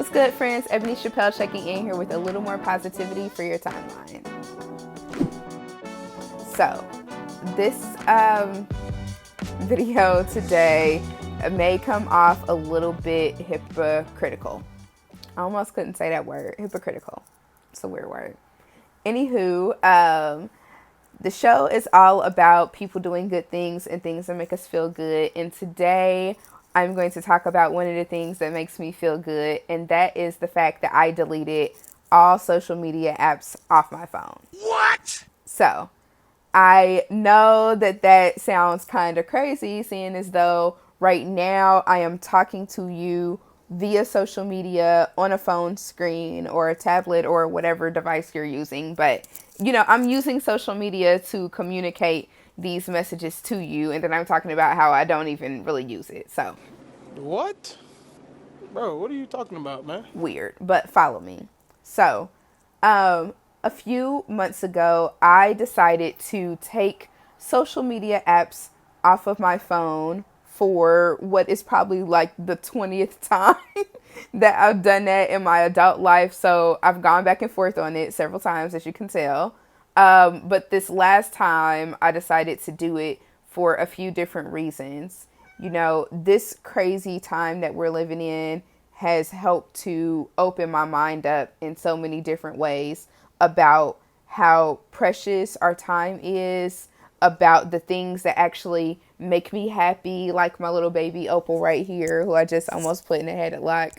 What's good, friends? Ebony Chappelle checking in here with a little more positivity for your timeline. So, this video today may come off a little bit hypocritical. I almost couldn't say that word, hypocritical. It's a weird word. Anywho, the show is all about people doing good things and things that make us feel good. And today I'm going to talk about one of the things that makes me feel good. And that is the fact that I deleted all social media apps off my phone. What? So I know that that sounds kind of crazy, seeing as though right now I am talking to you via social media on a phone screen or a tablet or whatever device you're using. But, you know, I'm using social media to communicate these messages to you. And then I'm talking about how I don't even really use it. So What? Bro, what are you talking about, man? weird, but follow me. So, a few months ago, I decided to take social media apps off of my phone for what is probably like the 20th time that I've done that in my adult life. So I've gone back and forth on it several times, as you can tell. But this last time, I decided to do it for a few different reasons. You know, this crazy time that we're living in has helped to open my mind up in so many different ways about how precious our time is, about the things that actually make me happy, like my little baby Opal right here, who I just almost put in a headlock.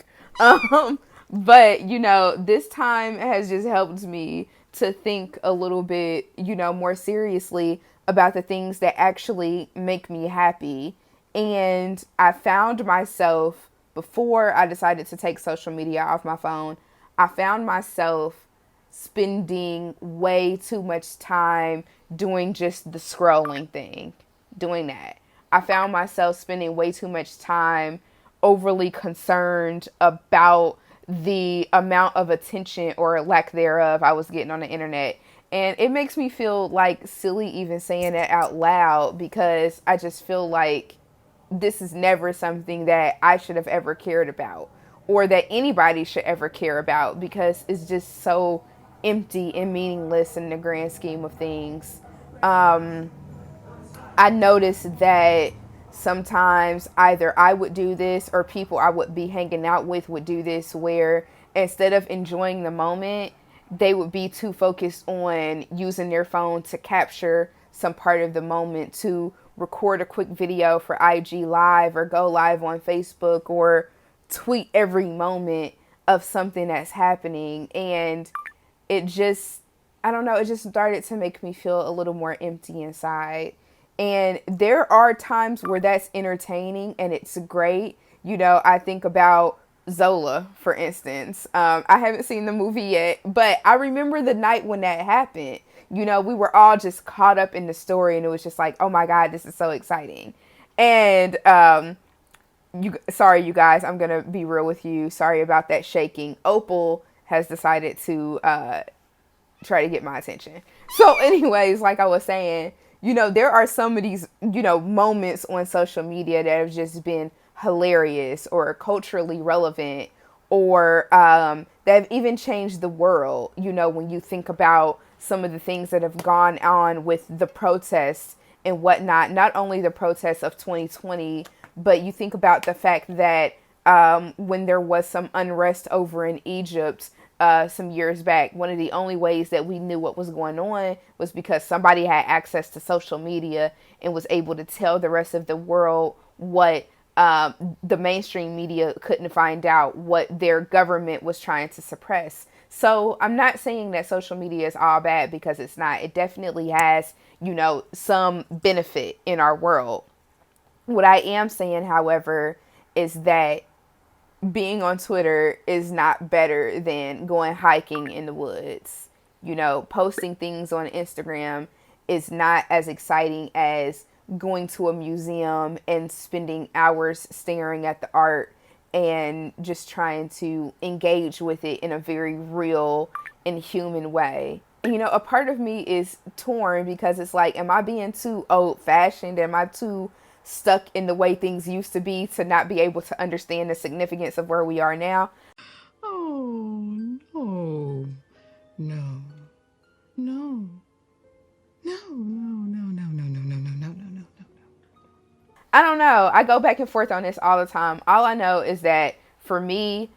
But, you know, this time has just helped me to think a little bit, you know, more seriously about the things that actually make me happy. And I found myself, before I decided to take social media off my phone, I found myself spending way too much time doing just the scrolling thing, doing that. I found myself spending way too much time overly concerned about the amount of attention or lack thereof I was getting on the internet. And it makes me feel like silly even saying it out loud, because I just feel like this is never something that I should have ever cared about, or that anybody should ever care about, because it's just so empty and meaningless in the grand scheme of things. I noticed that sometimes either I would do this or people I would be hanging out with would do this, where instead of enjoying the moment, they would be too focused on using their phone to capture some part of the moment, to record a quick video for IG Live or go live on Facebook or tweet every moment of something that's happening. And it just, I don't know, it just started to make me feel a little more empty inside. And there are times where that's entertaining and it's great. You know, I think about Zola, for instance. I haven't seen the movie yet, but I remember the night when that happened. You know, we were all just caught up in the story, and it was just like, oh my God, this is so exciting. And sorry, you guys, I'm gonna be real with you. Sorry about that shaking. Opal has decided to try to get my attention. So, anyways, like I was saying, you know, there are some of these, you know, moments on social media that have just been hilarious or culturally relevant, or that have even changed the world. You know, when you think about some of the things that have gone on with the protests and whatnot, not only the protests of 2020, but you think about the fact that when there was some unrest over in Egypt some years back, one of the only ways that we knew what was going on was because somebody had access to social media and was able to tell the rest of the world what the mainstream media couldn't find out, what their government was trying to suppress. So I'm not saying that social media is all bad, because it's not. It definitely has, you know, some benefit in our world. What I am saying, however, is that being on Twitter is not better than going hiking in the woods. You know, posting things on Instagram is not as exciting as going to a museum and spending hours staring at the art and just trying to engage with it in a very real and human way. You know, a part of me is torn, because it's like, am I being too old fashioned? Am I too stuck in the way things used to be to not be able to understand the significance of where we are now? No. No. No, no, no, no, no, no, no, no, no, no, no, no. I don't know. I go back and forth on this all the time. All I know is that for me,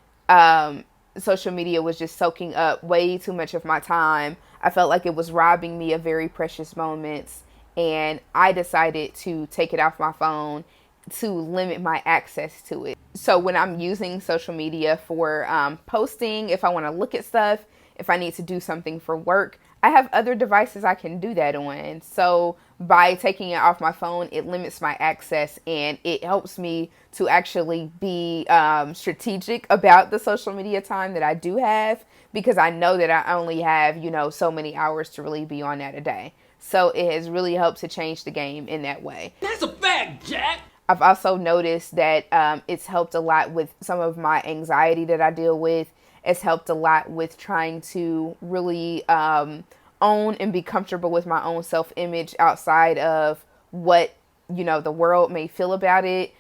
social media was just soaking up way too much of my time. I felt like it was robbing me of very precious moments. And I decided to take it off my phone to limit my access to it. So when I'm using social media for posting, if I want to look at stuff, if I need to do something for work, I have other devices I can do that on. So by taking it off my phone, it limits my access and it helps me to actually be strategic about the social media time that I do have, because I know that I only have, so many hours to really be on that a day. So it has really helped to change the game in that way. That's a fact, Jack. I've also noticed that it's helped a lot with some of my anxiety that I deal with. It's helped a lot with trying to really own and be comfortable with my own self-image outside of what, the world may feel about it.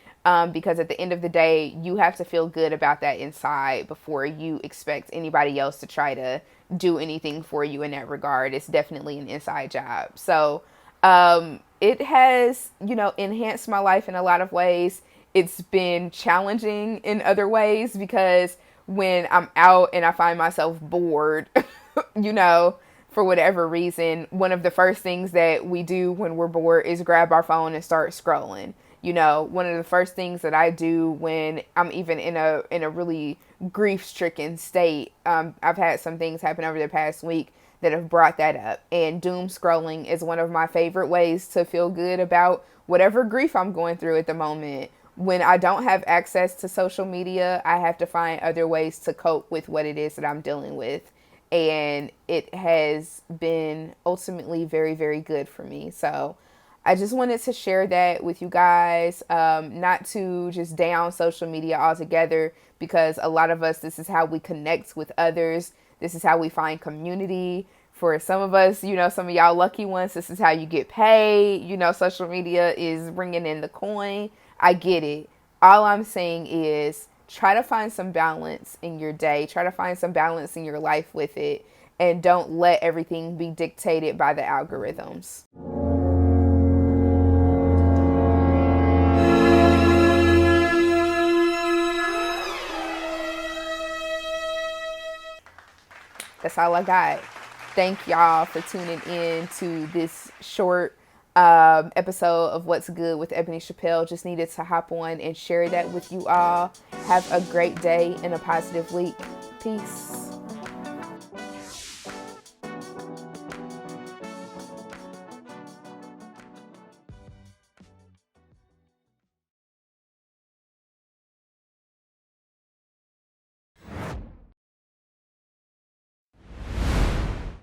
Because at the end of the day, you have to feel good about that inside before you expect anybody else to try to do anything for you in that regard. It's definitely an inside job. So it has, enhanced my life in a lot of ways. It's been challenging in other ways, because when I'm out and I find myself bored, for whatever reason, one of the first things that we do when we're bored is grab our phone and start scrolling. One of the first things that I do when I'm even in a really grief-stricken state, I've had some things happen over the past week that have brought that up. And doom scrolling is one of my favorite ways to feel good about whatever grief I'm going through at the moment. When I don't have access to social media, I have to find other ways to cope with what it is that I'm dealing with. And it has been ultimately very, very good for me. So I just wanted to share that with you guys, not to just down social media altogether, because a lot of us, this is how we connect with others. This is how we find community. For some of us, some of y'all lucky ones, this is how you get paid. Social media is bringing in the coin. I get it. All I'm saying is try to find some balance in your day. Try to find some balance in your life with it. And don't let everything be dictated by the algorithms. That's all I got. Thank y'all for tuning in to this short episode of What's Good with Ebony Chappelle. Just needed to hop on and share that with you all. Have a great day and a positive week. Peace.